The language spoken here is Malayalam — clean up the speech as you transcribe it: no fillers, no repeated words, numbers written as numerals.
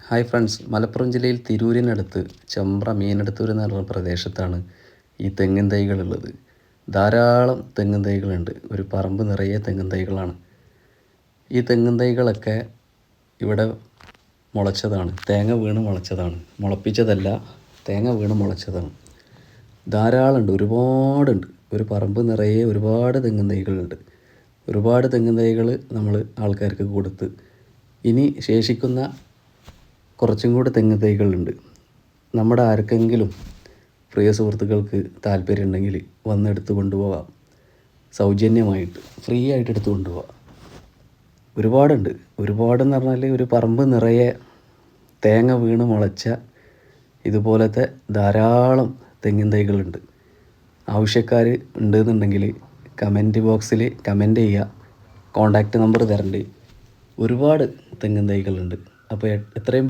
ഹായ് ഫ്രണ്ട്സ്, മലപ്പുറം ജില്ലയിൽ തിരൂരിനടുത്ത് ചെമ്പ്ര മീനടുത്തൂർ എന്ന് പറഞ്ഞ പ്രദേശത്താണ് ഈ തെങ്ങിൻ തൈകളുള്ളത്. ധാരാളം തെങ്ങിൻ തൈകളുണ്ട്. ഒരു പറമ്പ് നിറയെ തെങ്ങിൻ തൈകളാണ്. ഈ തെങ്ങിൻ തൈകളൊക്കെ ഇവിടെ മുളച്ചതാണ്, തേങ്ങ വീണ് മുളച്ചതാണ്, മുളപ്പിച്ചതല്ല, തേങ്ങ വീണ് മുളച്ചതാണ്. ധാരാളമുണ്ട്, ഒരുപാടുണ്ട്. ഒരു പറമ്പ് നിറയെ ഒരുപാട് തെങ്ങിൻ തൈകളുണ്ട്. ഒരുപാട് തെങ്ങിൻ തൈകൾ നമ്മൾ ആൾക്കാർക്ക് കൊടുത്ത് ഇനി ശേഷിക്കുന്ന കുറച്ചും കൂടി തെങ്ങ് തൈകളുണ്ട്. നമ്മുടെ ആർക്കെങ്കിലും പ്രിയ സുഹൃത്തുക്കൾക്ക് താല്പര്യം ഉണ്ടെങ്കിൽ വന്നെടുത്ത് കൊണ്ടുപോകാം. സൗജന്യമായിട്ട് ഫ്രീ ആയിട്ട് എടുത്ത് കൊണ്ടുപോകാം. ഒരുപാടുണ്ട്. ഒരുപാടെന്ന് പറഞ്ഞാൽ ഒരു പറമ്പ് നിറയെ തേങ്ങ വീണ് മുളച്ച ഇതുപോലത്തെ ധാരാളം തെങ്ങിൻ തൈകളുണ്ട്. ആവശ്യക്കാർ ഉണ്ടെന്നുണ്ടെങ്കിൽ കമൻറ്റ് ബോക്സിൽ കമൻറ്റ് ചെയ്യുക. കോൺടാക്റ്റ് നമ്പർ തരണ്ട്. ഒരുപാട് തെങ്ങിൻ തൈകളുണ്ട്. അപ്പോൾ എത്രയും